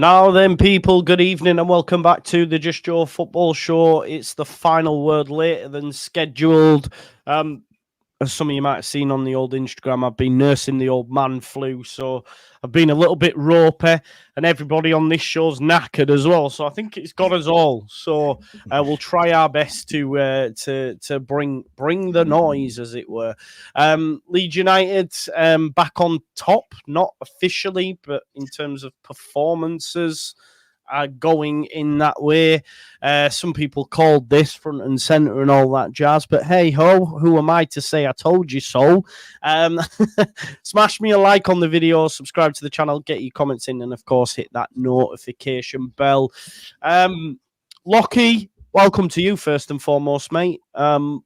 Now then, people, good evening and welcome back to the Just Joe Football Show. It's the final word later than scheduled. As some of you might have seen on the old Instagram, I've been nursing the old man flu, so I've been a little bit ropey, and everybody on this show's knackered as well. So I think it's got us all. So we'll try our best to bring the noise, as it were. Leeds United back on top, not officially, but in terms of performances. Going in that way. Some people called this front and centre and all that jazz, but hey ho, who am I to say I told you so? Smash me a like on the video, subscribe to the channel, get your comments in, and of course hit that notification bell. Lockie, welcome to you first and foremost, mate.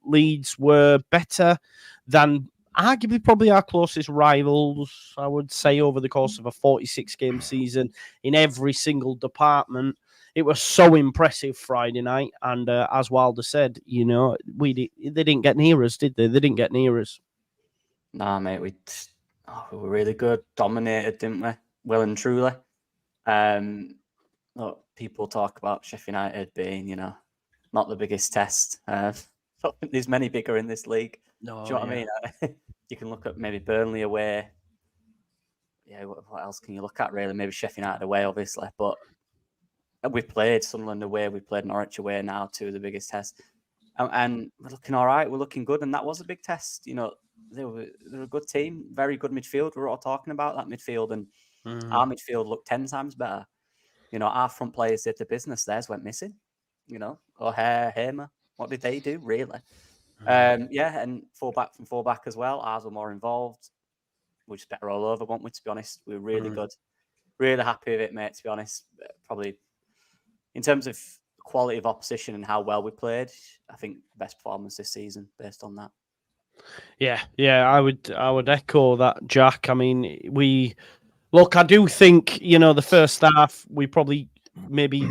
Leeds were better than arguably probably our closest rivals, I would say, over the course of a 46-game season in every single department. It was so impressive Friday night, and as Wilder said, you know, they didn't get near us, did they? They didn't get near us. Nah, mate, we were really good, dominated, didn't we? Well and truly. Look, people talk about Sheffield United being, you know, not the biggest test. I don't think there's many bigger in this league. No, do you know what I mean? You can look at maybe Burnley away. Yeah, what else can you look at, really? Maybe Sheffield United away, obviously. But we've played Sunderland away. We've played Norwich away now, two of the biggest tests. And we're looking all right. We're looking good. And that was a big test. You know, they're a good team, very good midfield. We're all talking about that midfield. And our midfield looked 10 times better. You know, our front players did the business. Theirs went missing. You know, O'Hare, Hamer. What did they do, really? Yeah, and fullback as well. Ours were more involved. We're just better all over, weren't we, to be honest? We were really good. Really happy with it, mate, to be honest. Probably in terms of quality of opposition and how well we played, I think best performance this season based on that. Yeah, I would echo that, Jack. I mean, I do think, you know, the first half we probably maybe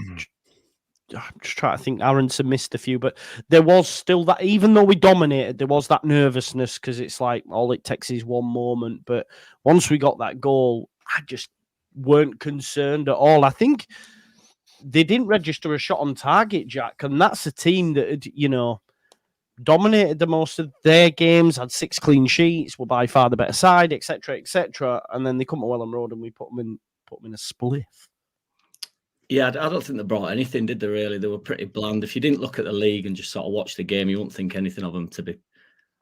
I'm just trying to think. Aronson missed a few, but there was still that, even though we dominated, there was that nervousness because it's like all it takes is one moment. But once we got that goal, I just weren't concerned at all. I think they didn't register a shot on target, Jack, and that's a team that had, you know, dominated the most of their games, had 6 clean sheets, were by far the better side, etc., etc. And then they come to Welham Road and we put them in a spliff. Yeah, I don't think they brought anything, did they, really? They were pretty bland. If you didn't look at the league and just sort of watch the game, you wouldn't think anything of them, to be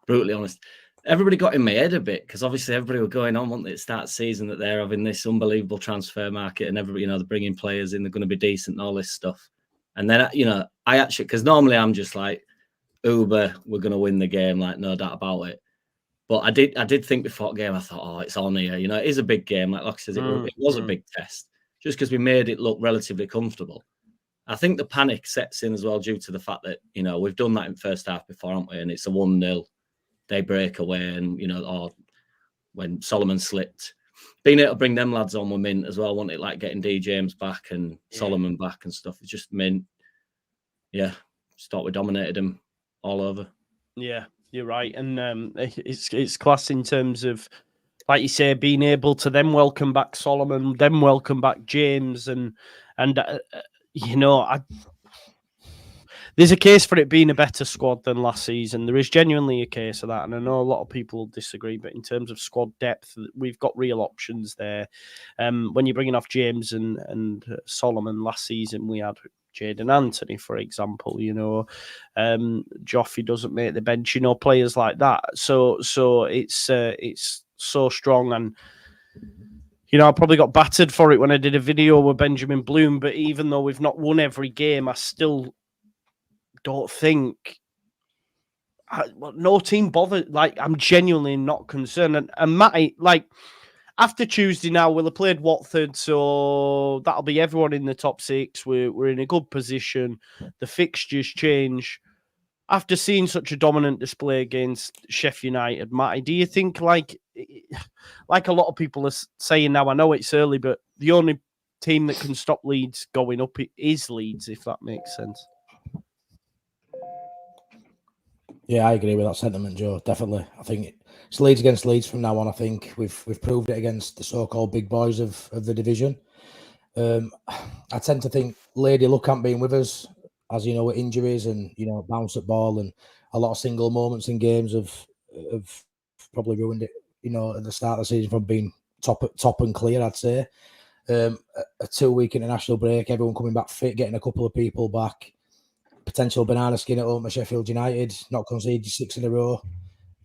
brutally honest. Everybody got in my head a bit because obviously everybody were going on, weren't they, at the start of the season, that they're having this unbelievable transfer market and everybody, you know, they're bringing players in, they're going to be decent and all this stuff. And then, you know, I actually, because normally I'm just like, Uber, we're going to win the game, like, no doubt about it. But I did think before the game, I thought, oh, it's on here. You know, it is a big game. Like I said, it was a big test. Just because we made it look relatively comfortable. I think the panic sets in as well due to the fact that, you know, we've done that in first half before, haven't we? And it's a 1-0, they break away and, you know, or when Solomon slipped. Being able to bring them lads on were mint as well, wasn't it? Like getting D. James back and Solomon back and stuff. It just meant, just thought we dominated them all over. Yeah, you're right. And it's class in terms of, like you say, being able to then welcome back Solomon, then welcome back James, and you know, there's a case for it being a better squad than last season. There is genuinely a case of that, and I know a lot of people disagree. But in terms of squad depth, we've got real options there. When you're bringing off James and Solomon last season, we had Jadon Anthony, for example. You know, Joffrey doesn't make the bench. You know, players like that. So it's so strong, and you know, I probably got battered for it when I did a video with Benjamin Bloom, but even though we've not won every game, I still don't think no team bothered. Like, I'm genuinely not concerned. And Matty, like, after Tuesday now, we'll have played Watford, so that'll be everyone in the top 6. We're in a good position. The fixtures change. After seeing such a dominant display against Sheffield United, Matty, do you think, like a lot of people are saying now, I know it's early, but the only team that can stop Leeds going up is Leeds, if that makes sense? Yeah, I agree with that sentiment, Joe. Definitely. I think it's Leeds against Leeds from now on. I think we've proved it against the so-called big boys of the division. I tend to think Lady Luck can't be with us, as you know, with injuries and bounce at ball and a lot of single moments in games have probably ruined it. At the start of the season from being top and clear, I'd say. A 2-week international break, everyone coming back fit, getting a couple of people back. Potential banana skin at home at Sheffield United, not conceded 6 in a row.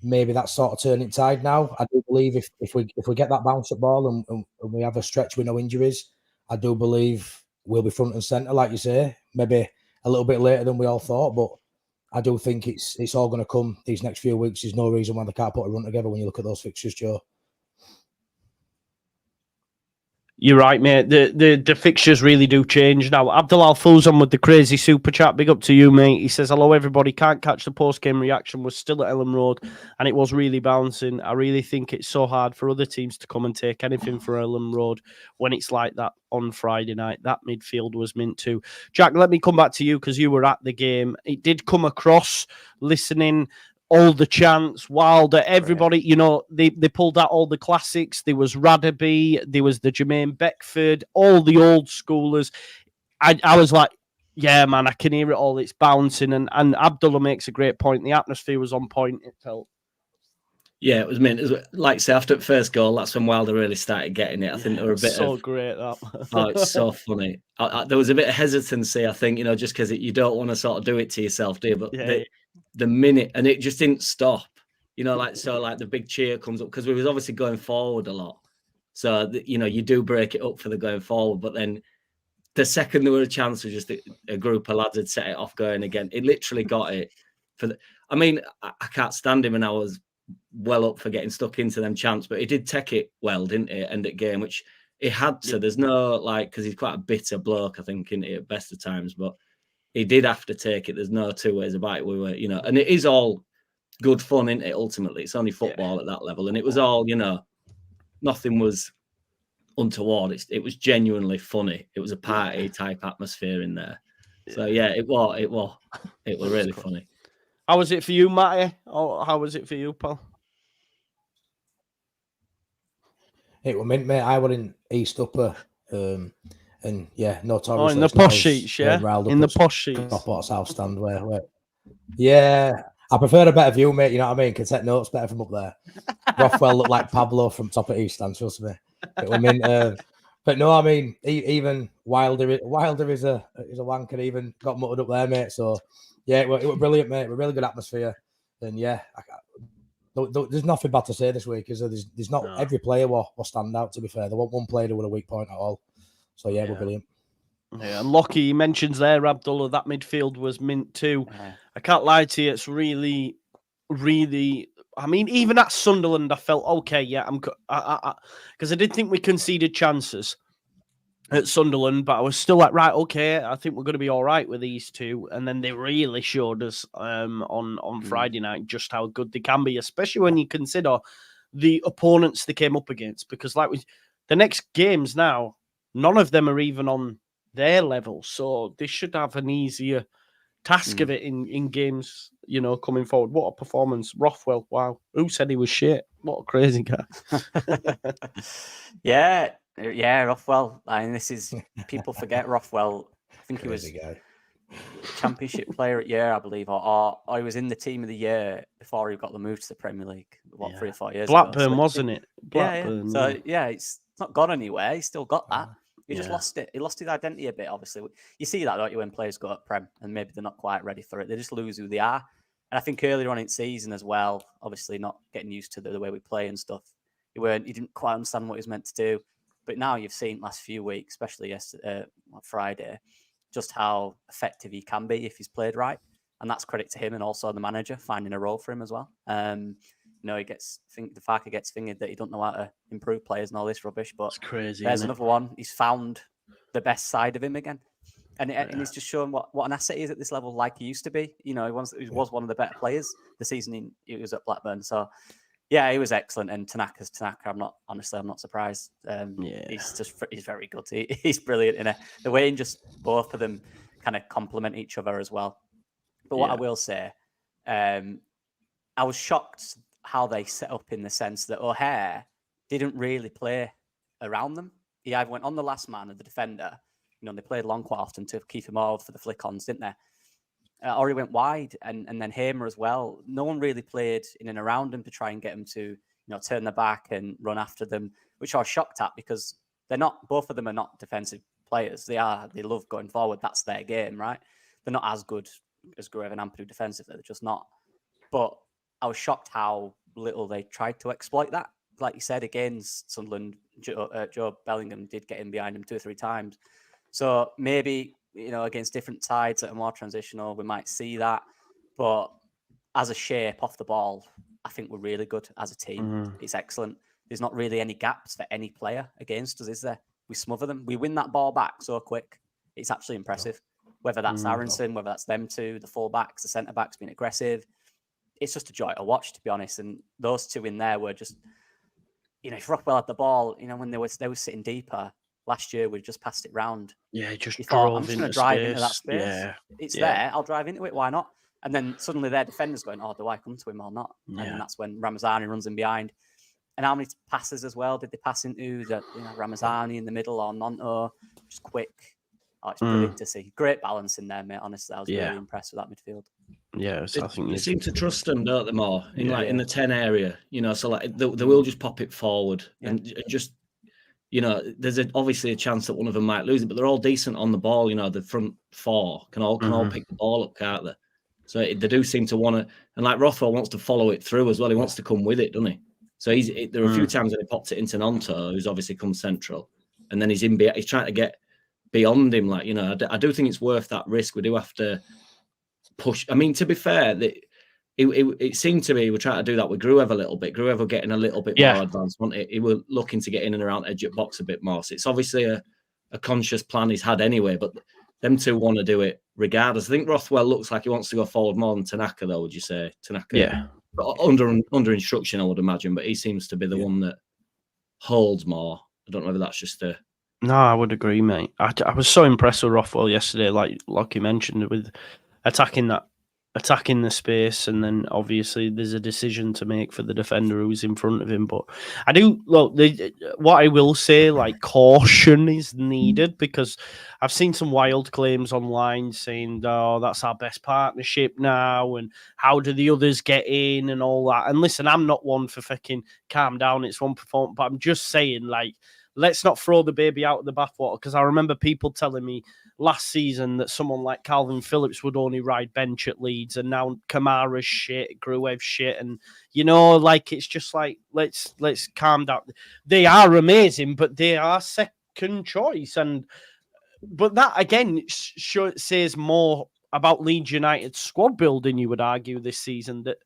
Maybe that's sort of turning tide now. I do believe if we get that bounce at ball and we have a stretch with no injuries, I do believe we'll be front and centre, like you say. Maybe a little bit later than we all thought, but I do think it's all going to come these next few weeks. There's no reason why they can't put a run together when you look at those fixtures, Joe. You're right, mate. The fixtures really do change now. Abdul Al-Fuzan with the crazy super chat. Big up to you, mate. He says, hello, everybody. Can't catch the post-game reaction. Was still at Ellen Road, and it was really bouncing. I really think it's so hard for other teams to come and take anything for Ellen Road when it's like that on Friday night. That midfield was mint too. Jack, let me come back to you because you were at the game. It did come across listening all the chants, Wilder, everybody, they pulled out all the classics. There was Radaby, there was the Jermaine Beckford, all the old schoolers. I was like, yeah, man, I can hear it all. It's bouncing. And Abdullah makes a great point. The atmosphere was on point, it felt. Yeah, it was mint. It was, like, say, after the first goal, that's when Wilder really started getting it. I think there were a bit so great, that. Oh, it's so funny. There was a bit of hesitancy, I think, just because you don't want to sort of do it to yourself, do you? But the minute, and it just didn't stop, like the big cheer comes up because we was obviously going forward a lot. So, you do break it up for the going forward, but then the second there were a chance for just a group of lads had set it off going again. It literally got it I mean, I can't stand him, and I was well up for getting stuck into them chants, but he did take it well, didn't he, end at game, which he had to. There's no, because he's quite a bitter bloke, I think, isn't he, at best of times, but he did have to take it. There's no two ways about it. We were, and it is all good fun, isn't it, ultimately? It's only football at that level, and it was all, nothing was untoward. It was genuinely funny. It was a party type atmosphere in there. So, yeah, it was really funny. How was it for you, Matty? Or how was it for you, pal? It was mint, mate. I were in East Upper, and yeah, notorious. In the posh sheets, yeah? In the posh sheets. Top or south stand, where. Yeah, I prefer a better view, mate. You know what I mean? Can take notes better from up there. Rothwell looked like Pablo from top of East Stand, trust me. It was mint. But no, I mean, even Wilder is a wanker. Even got muttered up there, mate. So yeah, it was brilliant, mate. It was a really good atmosphere, and yeah, there's nothing bad to say this week, is there? There's not every player will stand out. To be fair, there wasn't one player with a weak point at all. So yeah, we're brilliant. Yeah, and Lockie mentions there, Abdullah, that midfield was mint too. I can't lie to you, it's really, really. I mean, even at Sunderland, I felt okay. Yeah, because I did think we conceded chances at Sunderland, but I was still like, right, okay, I think we're going to be all right with these two. And then they really showed us on Friday night just how good they can be, especially when you consider the opponents they came up against. Because the next games now, none of them are even on their level, so they should have an easier task of it in games, coming forward. What a performance. Rothwell, wow. Who said he was shit? What a crazy guy. Yeah, Rothwell. I mean, people forget Rothwell. I think he was Championship Player at Year, I believe, or I was in the Team of the Year before he got the move to the Premier League, 3 or 4 years ago. Blackburn, wasn't it? Blackburn. Yeah. So, it's not gone anywhere. He's still got that. He just lost it. He lost his identity a bit, obviously. You see that, don't you, when players go up Prem and maybe they're not quite ready for it. They just lose who they are. And I think earlier on in season as well, obviously not getting used to the way we play and stuff, he didn't quite understand what he was meant to do. But now you've seen last few weeks, especially yesterday, Friday, just how effective he can be if he's played right. And that's credit to him and also the manager finding a role for him as well. The Farker gets fingered that he don't know how to improve players and all this rubbish, but it's crazy. There's another one. He's found the best side of him again, and it's just showing what an asset he is at this level, like he used to be. He was one of the better players the season he was at Blackburn. So yeah, he was excellent. And Tanaka's Tanaka. I'm not surprised. He's very good. He's brilliant in it. The way in just both of them kind of complement each other as well. But what I will say, I was shocked how they set up in the sense that O'Hare didn't really play around them. he either went on the last man of the defender, they played long quite often to keep him all for the flick-ons, didn't they? Or he went wide, and then Hamer as well. No one really played in and around him to try and get him to, turn their back and run after them, which I was shocked at because both of them are not defensive players. They love going forward. That's their game, right? They're not as good as Gruev and Ampadu defensively. They're just not. But I was shocked how little they tried to exploit that. Like you said, against Sunderland, Joe Bellingham did get in behind him 2 or 3 times. So maybe, against different sides that are more transitional, we might see that. But as a shape off the ball, I think we're really good as a team. It's excellent. There's not really any gaps for any player against us, is there? We smother them. We win that ball back so quick. It's actually impressive. Whether that's Aronson, whether that's them two, the full-backs, the centre-backs being aggressive. It's just a joy to watch, to be honest. And those two in there were just, if Rockwell had the ball, when they were sitting deeper, last year we just passed it round. Yeah, just I'm just going to drive into that space. Yeah. It's there. I'll drive into it. Why not? And then suddenly their defender's going, oh, do I come to him or not? Yeah. And that's when Ramazani runs in behind. And how many passes as well did they pass into? Ramazani in the middle or Nonto? Just quick. Oh, it's brilliant to see. Great balance in there, mate. Honestly, I was really impressed with that midfield. Yeah, so I think they seem to trust them, don't they? More in the 10 area, so like they will just pop it forward and just, there's obviously a chance that one of them might lose it, but they're all decent on the ball. The front 4 can all pick the ball up, can't they? So they do seem to want to, and like Rothwell wants to follow it through as well. He wants to come with it, doesn't he? So there are a few times when he popped it into Nonto, who's obviously come central, and then he's trying to get beyond him. Like, I do think it's worth that risk. We do have to push. I mean, to be fair, it seemed to me we're trying to do that with Gruev a little bit. Gruev were getting a little bit more advanced, wasn't it? He were looking to get in and around edge of box a bit more. So it's obviously a conscious plan he's had anyway, but them two want to do it regardless. I think Rothwell looks like he wants to go forward more than Tanaka, though, would you say? Tanaka, yeah. Under instruction, I would imagine, but he seems to be the one that holds more. I don't know whether that's just a... No, I would agree, mate. I was so impressed with Rothwell yesterday, like you mentioned, with attacking the space, and then obviously there's a decision to make for the defender who's in front of him. But I do what I will say, like, caution is needed, because I've seen some wild claims online saying, "Oh, that's our best partnership now," and how do the others get in and all that. And listen, I'm not one for fucking calm down. It's one performance, but I'm just saying, like, let's not throw the baby out of the bathwater, because I remember people telling me last season that someone like Calvin Phillips would only ride bench at Leeds, and now Kamara's shit, Gruev's shit, and like, it's just like, let's calm down. They are amazing, but they are second choice, but that again says more about Leeds United's squad building, you would argue, this season, that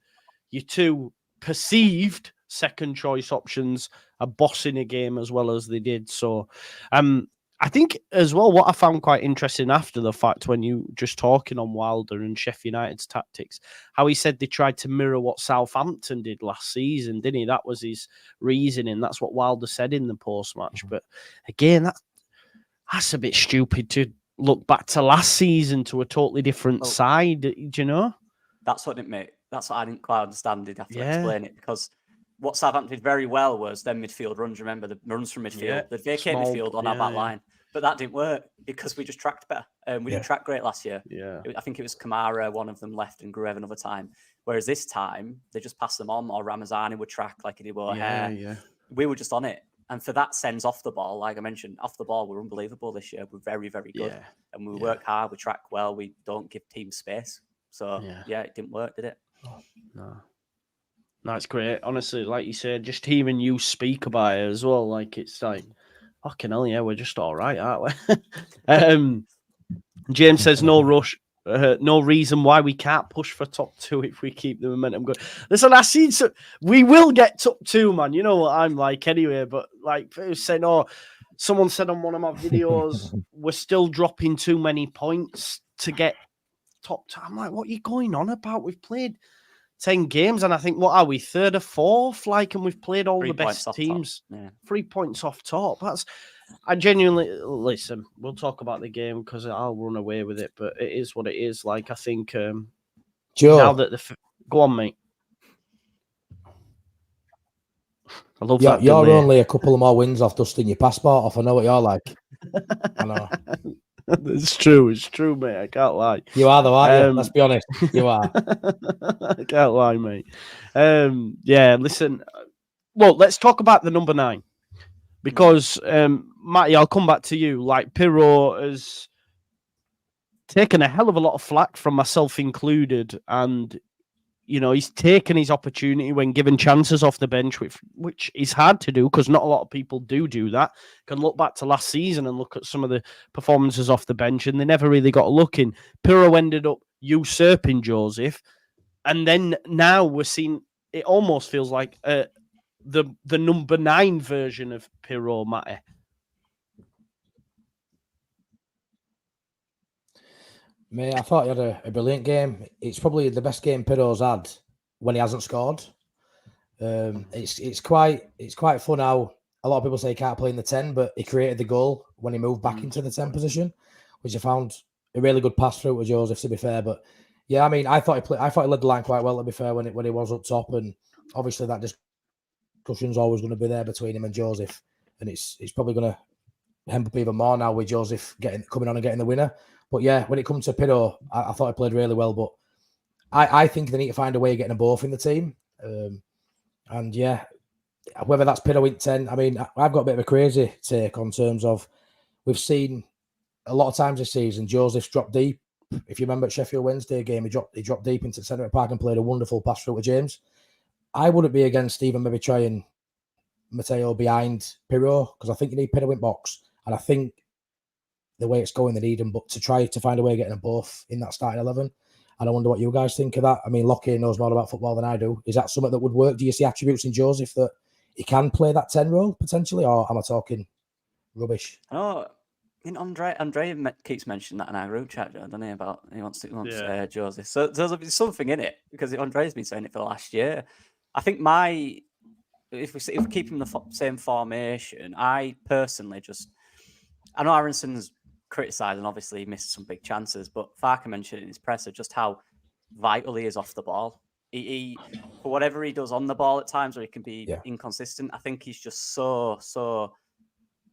your two perceived second choice options are bossing a game as well as they did. So I think as well, what I found quite interesting after the fact, when you just talking on Wilder and Sheffield United's tactics, how he said they tried to mirror what Southampton did last season, didn't he? That was his reasoning. That's what Wilder said in the post-match. But again, that's a bit stupid to look back to last season to a totally different side, do you know? That's what I didn't quite understand. You'd have to explain it, because what Southampton did very well was their midfield runs. Remember, the runs from midfield, the vacate midfield on our back line. But that didn't work because we just tracked better. We didn't track great last year. Yeah, I think it was Kamara, one of them left, and Gruev another time. Whereas this time, they just passed them on, or Ramazani would track like he did with O'Hare. Yeah. We were just on it. And for that sense, off the ball, like I mentioned, off the ball, we're unbelievable this year. We're very, very good. Yeah. And we work hard, we track well, we don't give teams space. So, it didn't work, did it? No, it's great. Honestly, like you said, just hearing you speak about it as well, like, it's like, fucking hell, yeah, we're just all right, aren't we? James says, no rush, no reason why we can't push for top 2 if we keep the momentum going. Listen, I see, we will get top 2, man. You know what I'm like anyway, but like, saying, someone said on one of my videos, we're still dropping too many points to get top 2. I'm like, what are you going on about? We've played 10 games, and I think, what are we, 3rd or 4th? Like, and we've played all the best teams. 3 points off top. I genuinely, listen, we'll talk about the game because I'll run away with it, but it is what it is. Like, I think, Joe, now that go on, mate. I love you're, that. You're delay. only a couple of more wins off dusting your passport off. I know what you're like. I know. It's true, mate. I can't lie. You are though, aren't you? Let's be honest. You are. I can't lie, mate. Yeah, listen. Well, let's talk about the number 9. Because, Matty, I'll come back to you. Like, Pirro has taken a hell of a lot of flack from myself included. And, you know, he's taken his opportunity when given chances off the bench, which is hard to do because not a lot of people do that. Can look back to last season and look at some of the performances off the bench, and they never really got a look in. Pirro ended up usurping Joseph. And then now we're seeing, it almost feels like the number 9 version of Pirro, Matty. Mate, I thought he had a brilliant game. It's probably the best game Pirro's had when he hasn't scored. It's quite fun how a lot of people say he can't play in the 10, but he created the goal when he moved back into the 10 position, which I found a really good pass through to Joseph, to be fair. But yeah, I mean, I thought he led the line quite well, to be fair, when he was up top, and obviously that discussion's always going to be there between him and Joseph, and it's probably going to hem up even more now with Joseph coming on and getting the winner. But yeah, when it comes to Pirro, I thought he played really well. But I think they need to find a way of getting them both in the team. And yeah, whether that's Pirro in 10, I mean, I've got a bit of a crazy take on terms of we've seen a lot of times this season Joseph's dropped deep. If you remember at Sheffield Wednesday game, he dropped deep into the centre of the park and played a wonderful pass through to James. I wouldn't be against even maybe trying Matteo behind Pirro, because I think you need Pirro in box, and I think the way it's going, they need him, but to try to find a way of getting them both in that starting 11. And I wonder what you guys think of that. I mean, Lockie knows more about football than I do. Is that something that would work? Do you see attributes in Joseph that he can play that 10 role potentially, or am I talking rubbish? Oh, Andre keeps mentioning that in our group chat, doesn't he? About he wants Joseph. So there's something in it because Andre's been saying it for the last year. I think if we keep him the same formation, I personally I know Aronson's criticised and obviously missed some big chances, but Farke mentioned in his presser just how vital he is off the ball. He for whatever he does on the ball at times where he can be inconsistent, I think he's just so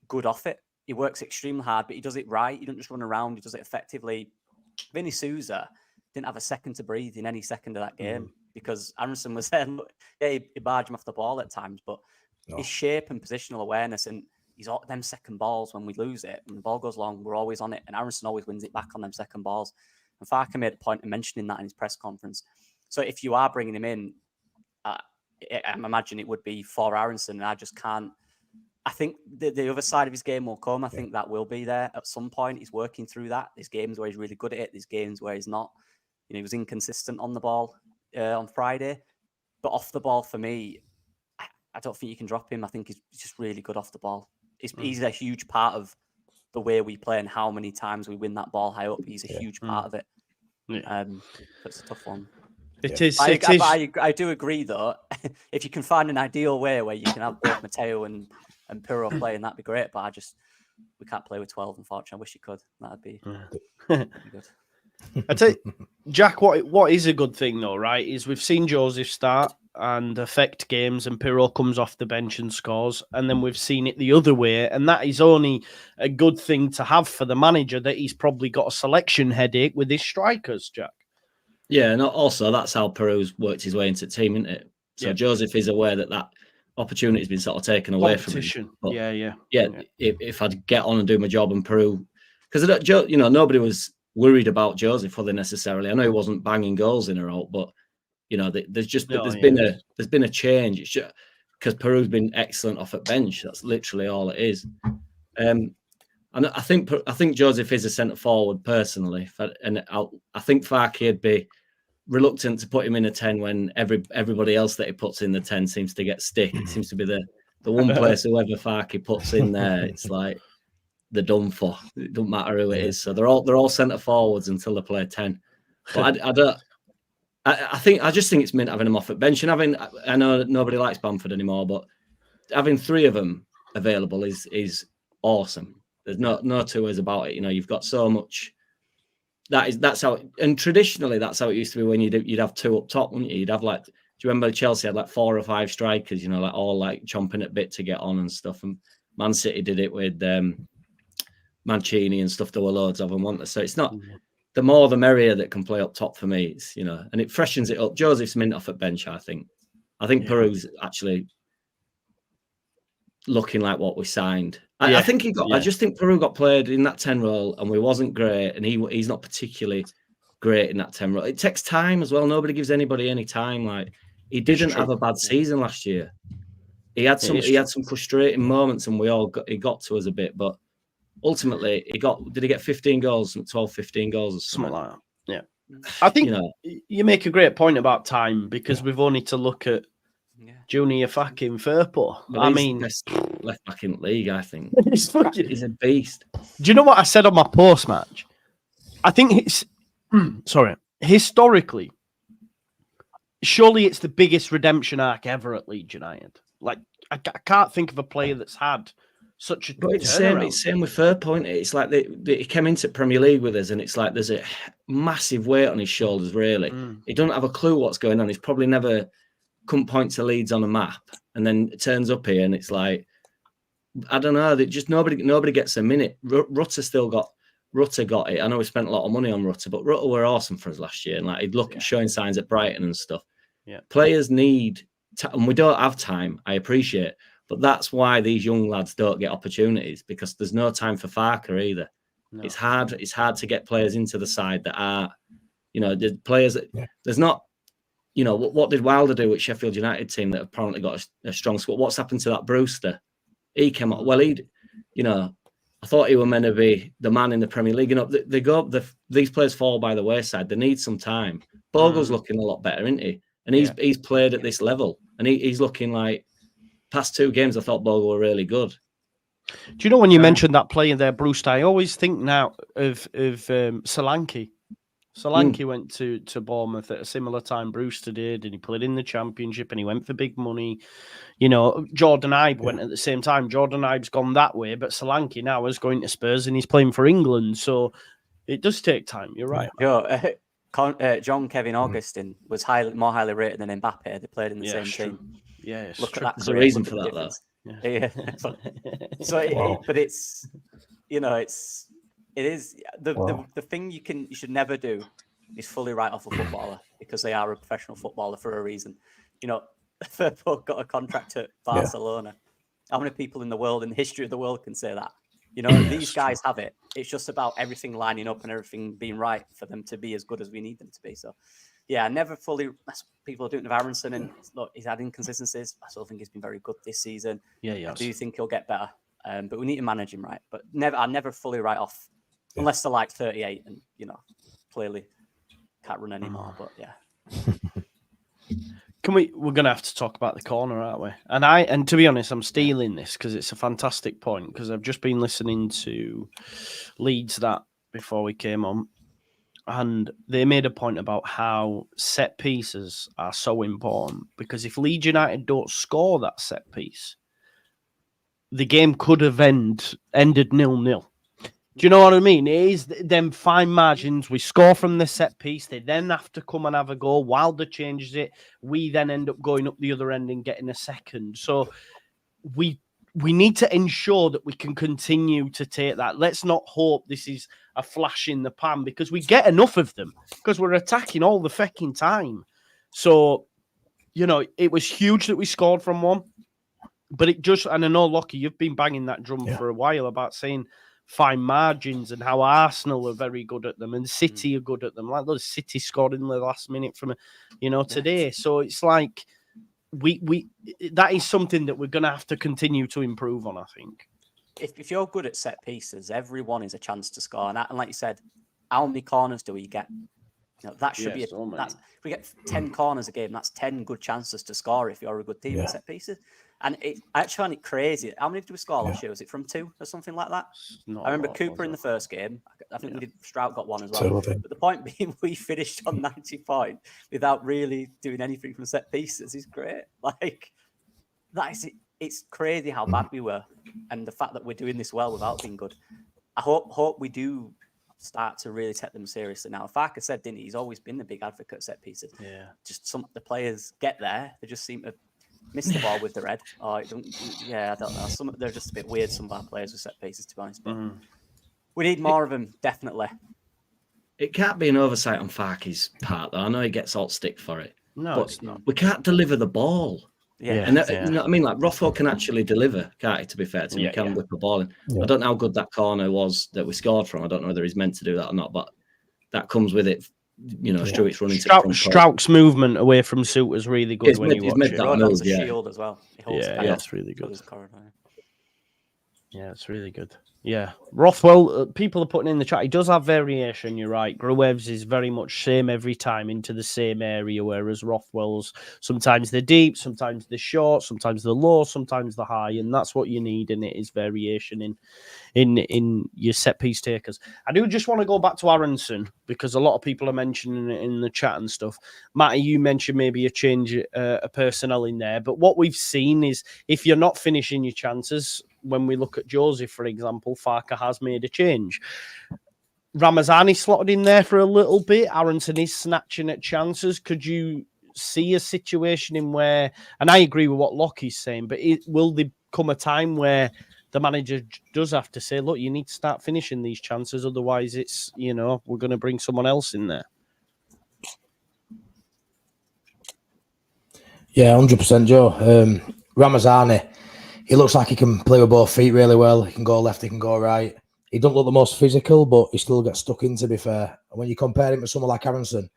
good off it. He works extremely hard, but he does it right. He doesn't just run around. He does it effectively. Vinny Souza didn't have a second to breathe in any second of that game because Aronson was there. He barged him off the ball at times, but his shape and positional awareness, and he's all them second balls when we lose it, when the ball goes long, we're always on it, and Aronson always wins it back on them second balls. And Farke made a point of mentioning that in his press conference. So if you are bringing him in, I imagine it would be for Aronson, and I just can't. I think the other side of his game will come. I think that will be there at some point. He's working through that. There's games where he's really good at it. There's games where he's not. You know, he was inconsistent on the ball on Friday, but off the ball for me, I don't think you can drop him. I think he's just really good off the ball. He's a huge part of the way we play and how many times we win that ball high up. He's a huge part of it. Yeah. It's a tough one. It is. I do agree, though. If you can find an ideal way where you can have both Matteo and Pirro playing, that'd be great. But we can't play with 12, unfortunately. I wish you could. That'd be good. I tell you, Jack, what is a good thing though, right? Is we've seen Joseph start and affect games, and Pirro comes off the bench and scores, and then we've seen it the other way, and that is only a good thing to have for the manager, that he's probably got a selection headache with his strikers, Jack. Yeah, and also that's how Pirro's worked his way into the team, isn't it? So Joseph is aware that opportunity has been sort of taken away from him. But if I'd get on and do my job and Pirro, because nobody was worried about Joseph fully necessarily. I know he wasn't banging goals in a row, but there's been a change. It's just because Pirro's been excellent off at bench. That's literally all it is. And I think Joseph is a centre forward personally, and I think Farke would be reluctant to put him in a 10 when everybody else that he puts in the 10 seems to get stick. It seems to be the one place whoever Farke puts in there, it's like they're done for. It doesn't matter who it is. So they're all centre forwards until they play 10. But I just think it's mint having them off at bench, and I know nobody likes Bamford anymore, but having 3 of them available is awesome. There's no two ways about it. You've got so much. That's how, and traditionally that's how it used to be when you'd have 2 up top, wouldn't you? You'd have like you remember Chelsea had like 4 or 5 strikers, you know, like all like chomping at bit to get on and stuff. And Man City did it with Mancini and stuff. There were loads of them, weren't there? So it's not the more the merrier that can play up top for me. It's, you know, and it freshens it up. Joseph's mint off at bench, I think. Peru's actually looking like what we signed. I think he got. I just think Peru got played in that 10 role, and we wasn't great, and he's not particularly great in that 10 role. It takes time as well. Nobody gives anybody any time. Like, he didn't have a bad season last year. He had some frustrating moments, and he got to us a bit, but ultimately did he get 15 goals, 12, 15 goals or something like that? Yeah. I think, you know, you make a great point about time, because we've only to look at Junior fucking Firpo. I mean, best left back in the league, I think. He's a beast. Do you know what I said on my post match? I think it's historically, surely it's the biggest redemption arc ever at Leeds United. Like, I can't think of a player that's had such a. But it's same with Firpo. It's like he came into Premier League with us, and it's like there's a massive weight on his shoulders. Really, he doesn't have a clue what's going on. He's probably never couldn't point to Leeds on a map, and then it turns up here, and it's like, I don't know. That just nobody gets a minute. Rutter got it. I know we spent a lot of money on Rutter, but Rutter were awesome for us last year, and like he'd showing signs at Brighton and stuff. Yeah, players need, and we don't have time. I appreciate, but that's why these young lads don't get opportunities, because there's no time for Farker either. No. It's hard to get players into the side that are, you know, the players that there's not. You know, what did Wilder do with Sheffield United team that apparently got a strong squad? What's happened to that Brewster? He came up. Well, you know, I thought he was meant to be the man in the Premier League. You know, these players fall by the wayside. They need some time. Bogle's looking a lot better, isn't he? And he's played at this level, and he's looking like, past 2 games, I thought Bogle were really good. Do you know, when you mentioned that player there, Brewster, I always think now of Solanke. Solanke went to Bournemouth at a similar time Brewster did, and he played in the Championship, and he went for big money. You know, Jordan Ibe went at the same time. Jordan Ibe's gone that way, but Solanke now is going to Spurs, and he's playing for England. So it does take time. You're right. John Kevin Augustin was more highly rated than Mbappe. They played in the same team. Yeah, look at that. There's a reason for that, though. But it's, you know, it is the thing you should never do is fully write off a footballer because they are a professional footballer for a reason. You know, Firpo got a contract at Barcelona. How many people in the world, in the history of the world, can say that? You know, these guys have it. It's just about everything lining up and everything being right for them to be as good as we need them to be. So, yeah, never fully. That's what people are doing with Aronson, and look, he's had inconsistencies. I still think he's been very good this season. I do think he'll get better, but we need to manage him right. But I never fully write off. Unless they're like 38 and, you know, clearly can't run anymore. But yeah. We're going to have to talk about the corner, aren't we? And to be honest, I'm stealing this because it's a fantastic point, because I've just been listening to Leeds that before we came on, and they made a point about how set pieces are so important, because if Leeds United don't score that set piece, the game could have ended 0-0. Do you know what I mean? It is them fine margins. We score from the set piece. They then have to come and have a goal. Wilder changes it. We then end up going up the other end and getting a second. So we need to ensure that we can continue to take that. Let's not hope this is a flash in the pan, because we get enough of them because we're attacking all the fucking time. So, you know, it was huge that we scored from one. But it just, and I know, Lockie, you've been banging that drum for a while about saying fine margins and how Arsenal are very good at them and City are good at them. Like those City scored in the last minute from, today. So it's like we that is something that we're going to have to continue to improve on, I think. If you're good at set pieces, everyone is a chance to score. And like you said, how many corners do we get? You know, that should be if we get 10 corners a game, that's 10 good chances to score if you're a good team at set pieces. And I actually find it crazy. How many did we score last year? Was it from 2 or something like that? I remember Cooper in the first game. I think we did. Strout got 1 as well. But the point being, we finished on 90 points without really doing anything from set pieces. Is great. Like, that is it. It's crazy how bad we were, and the fact that we're doing this well without being good. I hope we do start to really take them seriously now. Farke said, didn't he? He's always been the big advocate of set pieces. Yeah. Just some the players get there, they just seem to miss the ball with their head. Or I don't know. They're just a bit weird, some of our players with set pieces, to be honest. But we need more of them, definitely. It can't be an oversight on Farke's part, though. I know he gets all stick for it. No, but it's not. We can't deliver the ball. Yeah. And you know what I mean? Like, Rothwell can actually deliver, can't he, to be fair to him? He can whip the ball in. I don't know how good that corner was that we scored from. I don't know whether he's meant to do that or not, but that comes with it. You know, Struik's running to Struik's movement away from Soot is really good when you watch it. That shield as well. It's really good. Yeah, it's really good. Yeah, Rothwell, people are putting in the chat, he does have variation, you're right. Gruev's is very much same every time into the same area, whereas Rothwell's, sometimes they're deep, sometimes they're short, sometimes they're low, sometimes they're high, and that's what you need in it, is variation in your set-piece takers. I do just want to go back to Aronson, because a lot of people are mentioning it in the chat and stuff. Matty, you mentioned maybe a change, a personnel in there, but what we've seen is, if you're not finishing your chances, when we look at Joseph, for example, Farke has made a change. Ramazani slotted in there for a little bit. Aronson is snatching at chances. Could you see a situation in where, and I agree with what Lockie's saying, but will there come a time where the manager does have to say, look, you need to start finishing these chances, otherwise it's, you know, we're going to bring someone else in there? Yeah, 100%, Joe. Ramazani, he looks like he can play with both feet really well. He can go left, he can go right. He doesn't look the most physical, but he still gets stuck in, to be fair. And when you compare him to someone like Aronson,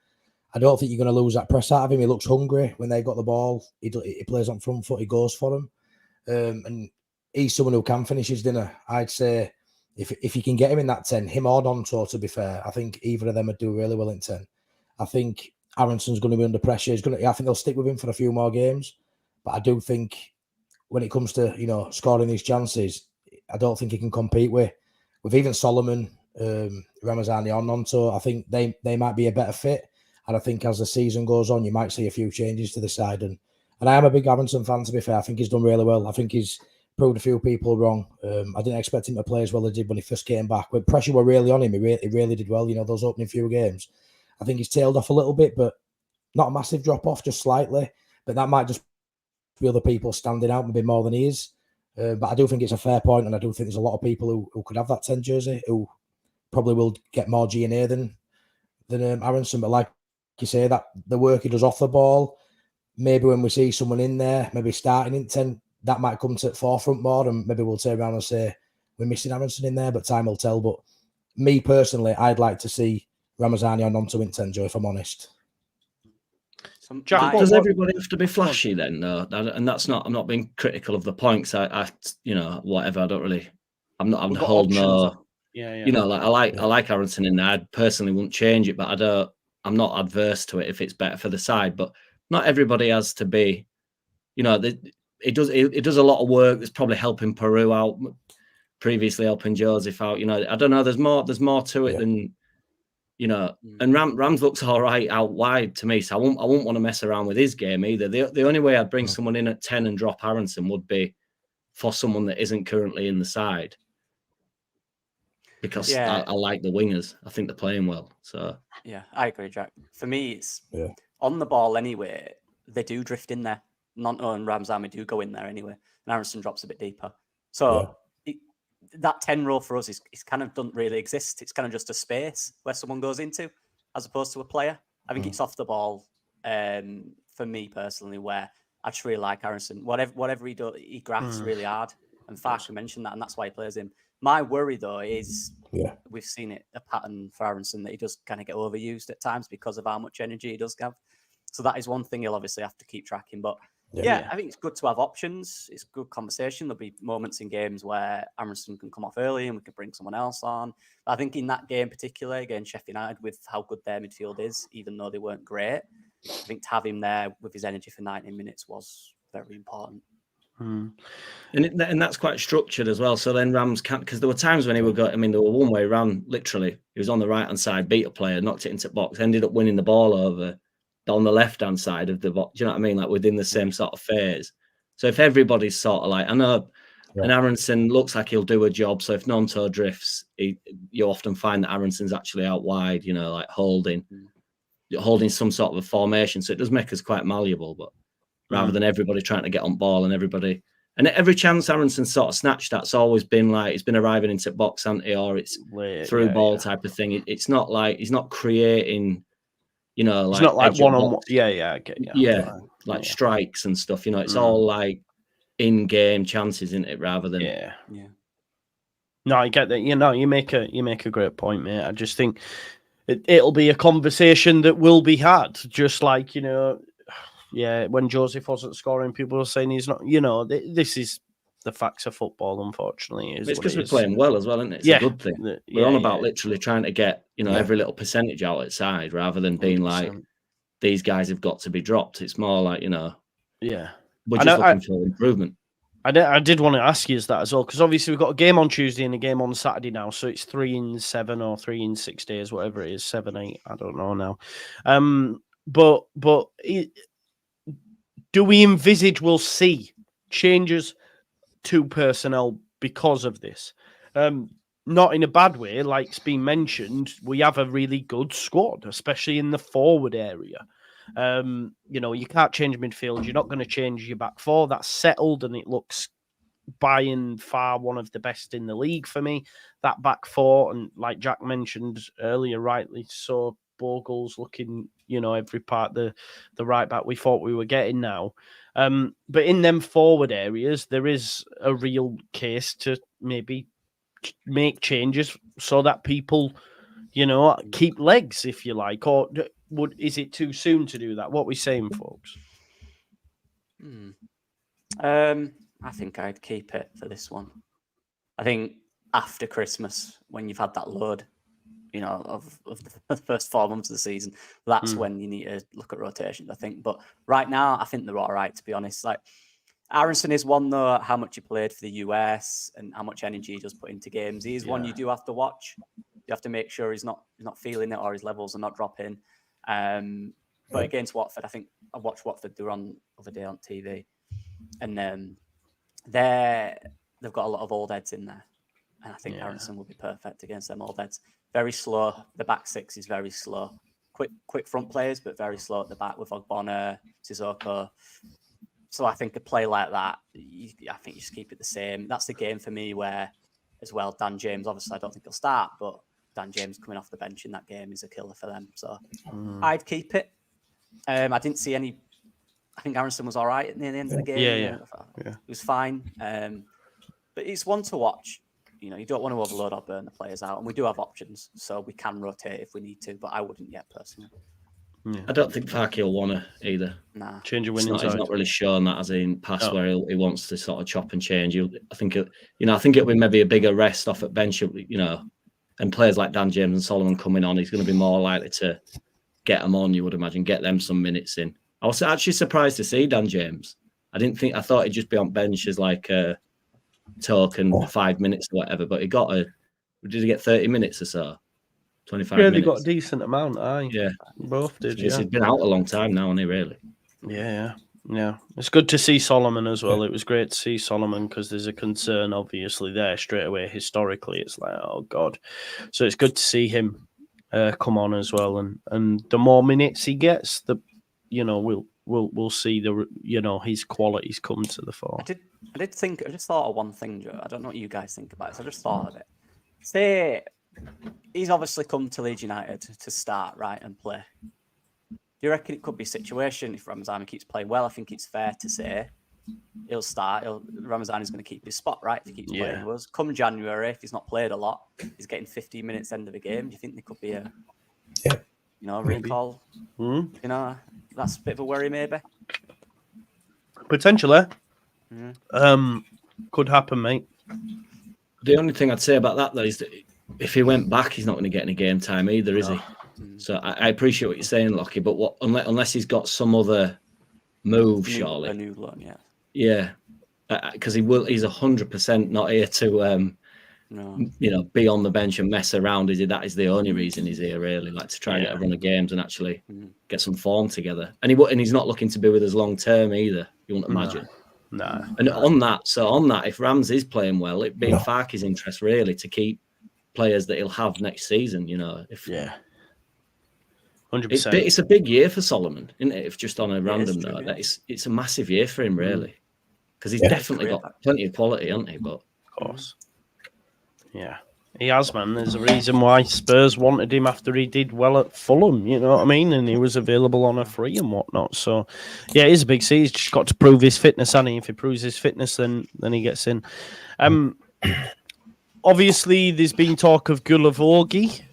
I don't think you're going to lose that press out of him. He looks hungry when they got the ball. He plays on front foot, he goes for them. And he's someone who can finish his dinner. I'd say if you can get him in that 10, him or Donto, to be fair, I think either of them would do really well in 10. I think Aronson's going to be under pressure. I think they'll stick with him for a few more games. But I do think when it comes to, you know, scoring these chances, I don't think he can compete with even Solomon, Ramazani or Nonto. I think they might be a better fit. And I think as the season goes on, you might see a few changes to the side. And I am a big Aronson fan, to be fair. I think he's done really well. I think he's proved a few people wrong. I didn't expect him to play as well as he did when he first came back. When pressure were really on him, he really did well. You know, those opening few games. I think he's tailed off a little bit, but not a massive drop off, just slightly. But that might just be other people standing out maybe more than he is. But I do think it's a fair point, and I do think there's a lot of people who could have that 10 jersey who probably will get more G&A than Aronson. But like you say, that the work he does off the ball, maybe when we see someone in there, maybe starting in 10, that might come to the forefront more, and maybe we'll turn around and say we're missing Aronson in there, but time will tell. But me personally, I'd like to see Ramazani or Nonto in 10, Joe, if I'm honest. Does everybody have to be flashy then? No, and that's not. I'm not being critical of the points. I you know, whatever. I don't really. I'm holding no. Yeah. You know, like I like Aronson in there. I personally wouldn't change it, but I'm not adverse to it if it's better for the side. But not everybody has to be. You know, it does a lot of work. That's probably helping Peru out. Previously helping Joseph out. You know, I don't know. There's more to it than. You know, and Rams looks all right out wide to me, so I won't want to mess around with his game either. The only way I'd bring someone in at 10 and drop Aronson would be for someone that isn't currently in the side, because I like the wingers. I think they're playing well. So yeah, I agree, Jack. For me, it's on the ball anyway. They do drift in there. Nonto and Ramazani do go in there anyway, and Aronson drops a bit deeper. So. That 10 role for us is kind of doesn't really exist. It's kind of just a space where someone goes into, as opposed to a player. I think it's off the ball, for me personally, where I just really like Aronson. Whatever he does, he grafts really hard. And Farke mentioned that, and that's why he plays him. My worry, though, is we've seen it, a pattern for Aronson, that he does kind of get overused at times because of how much energy he does have. So that is one thing he'll obviously have to keep tracking. But yeah, I think it's good to have options. It's good conversation. There'll be moments in games where Aronson can come off early and we can bring someone else on. But I think in that game particularly, against Sheffield United, with how good their midfield is, even though they weren't great, I think to have him there with his energy for 90 minutes was very important. And that's quite structured as well. So then Rams can't, because there were times when he would go, I mean, there were one way around, literally. He was on the right-hand side, beat a player, knocked it into the box, ended up winning the ball over on the left-hand side of the box. Do you know what I mean? Like within the same sort of phase. So if everybody's sort of like, I know And Aronson looks like he'll do a job. So if Nonto drifts, you often find that Aronson's actually out wide, you know, like holding some sort of a formation. So it does make us quite malleable, but rather than everybody trying to get on ball and every chance Aronson sort of snatched that's always been like he's been arriving into box ante or it's through ball type of thing. It's not like he's not creating, you know, like it's not like one-on-one. Yeah, okay, like strikes and stuff. You know, it's all like in-game chances, isn't it? Rather than No, I get that. You know, you make a great point, mate. I just think it'll be a conversation that will be had, just like, you know. Yeah, when Joseph wasn't scoring, people were saying he's not. You know, this is the facts of football. Unfortunately, it's because we're playing well as well, isn't it? It's a good thing. We're on about literally trying to get every little percentage out outside, rather than being 100%. Like these guys have got to be dropped. It's more like, you know, we're just looking for improvement. I did want to ask you that as well, because obviously we've got a game on Tuesday and a game on Saturday now, so it's 3 in 7 or 3 in 6 days, whatever it is, 7, 8. I don't know now. Do we envisage we'll see changes to personnel because of this? Not in a bad way, like's been mentioned. We have a really good squad, especially in the forward area. You know, you can't change midfield. You're not going to change your back four. That's settled, and it looks by and far one of the best in the league for me. That back four, and like Jack mentioned earlier, rightly so, Bogle's looking, you know, every part the right back we thought we were getting now. But in them forward areas, there is a real case to maybe make changes so that people, you know, keep legs, if you like. Or is it too soon to do that? What are we saying, folks? I think I'd keep it for this one. I think after Christmas, when you've had that load, you know, of the first 4 months of the season, that's when you need to look at rotations, I think. But right now, I think they're all right, to be honest. Like, Aronson is one, though, how much he played for the US and how much energy he does put into games. He is one you do have to watch. You have to make sure he's not feeling it or his levels are not dropping. But against Watford, I think I watched Watford, they were on the other day on TV. And they've got a lot of old heads in there. And I think Aronson will be perfect against them old heads. Very slow. The back six is very slow. Quick front players, but very slow at the back with Ogbonna, Sissoko. So I think a play like that, I think you just keep it the same. That's the game for me where, as well, Dan James, obviously I don't think he'll start, but Dan James coming off the bench in that game is a killer for them. So I'd keep it. I didn't see any. I think Aronson was all right near the end of the game. Yeah. It was fine. But it's one to watch. You know, you don't want to overload or burn the players out. And we do have options, so we can rotate if we need to, but I wouldn't yet, personally. Yeah. I don't think Farke will want to either. Nah. Change your winning side. He's not really shown that as in past where he wants to sort of chop and change. I think it'll be maybe a bigger rest off at bench, you know, and players like Dan James and Solomon coming on, he's going to be more likely to get them on, you would imagine, get them some minutes in. I was actually surprised to see Dan James. I thought he'd just be on bench as like a token for 5 minutes or whatever, but did he get 30 minutes or so? 25 minutes? They got a decent amount, Yeah. Both did, He's been out a long time now, hasn't he, really? Yeah. It's good to see Solomon as well. It was great to see Solomon because there's a concern, obviously, there straight away. Historically, it's like, oh, God. So it's good to see him come on as well. And the more minutes he gets, we'll see his qualities come to the fore. I just thought of one thing, Joe. I don't know what you guys think about it. So I just thought of it. Say he's obviously come to Leeds United to start, right, and play. Do you reckon it could be a situation if Ramazani keeps playing well? I think it's fair to say he'll start. Ramazani's going to keep his spot, right, if he keeps playing with us. Come January, if he's not played a lot, he's getting 15 minutes end of the game. Do you think there could be a recall? You know, that's a bit of a worry, maybe. Potentially. Could happen, mate. The only thing I'd say about that, though, is that if he went back, he's not going to get any game time either, is he? So I appreciate what you're saying, Lockie, but unless he's got some other move, surely. A new loan, yeah. Yeah, because he's 100% not here to, be on the bench and mess around. That is the only reason he's here, really, like to try and get a run of games and actually get some form together. And he's not looking to be with us long term either. You wouldn't imagine. No. And on that, if Rams is playing well, it'd be in Farke's interest really to keep players that he'll have next season. You know, 100%. It's a big year for Solomon, isn't it? If just on a random true, note, yeah. it's a massive year for him, really, because he's definitely got plenty of quality, hasn't he? But of course, yeah, he has, man. There's a reason why Spurs wanted him after he did well at Fulham. You know what I mean? And he was available on a free and whatnot. So, yeah, it is a big C. He's just got to prove his fitness, and if he proves his fitness, then he gets in. Obviously, there's been talk of Gulavogi.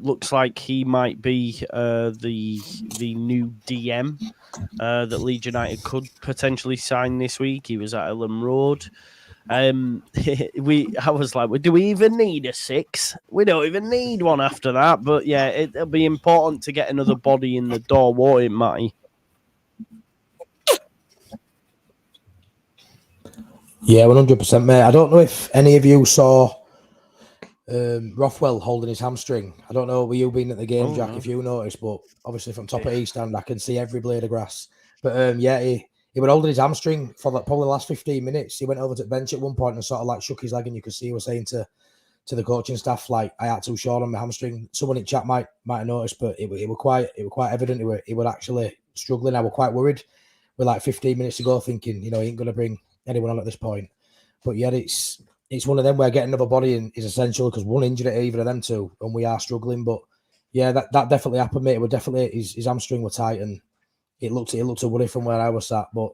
Looks like he might be the new DM that Leeds United could potentially sign this week. He was at Ellen Road. I was like, do we even need a 6? We don't even need one after that. But yeah, it'll be important to get another body in the door, won't it, Matty? Yeah, 100%, mate. I don't know if any of you saw Rothwell holding his hamstring. I don't know, were you being at the game, Jack, if you noticed, but obviously from top of East End, I can see every blade of grass. But yeah, he was holding his hamstring for probably the last 15 minutes. He went over to the bench at one point and sort of like shook his leg, and you could see he was saying to the coaching staff, like, I had too short on my hamstring. Someone in chat might have noticed, but it was quite evident he were actually struggling. I was quite worried with like 15 minutes to go, thinking, you know, he ain't going to bring anyone on at this point. But yeah, it's one of them where getting another body in is essential, because one injury at either of them two, and we are struggling. But yeah, that definitely happened, mate. It was definitely his hamstring were tight, and it looked a worry from where I was sat. But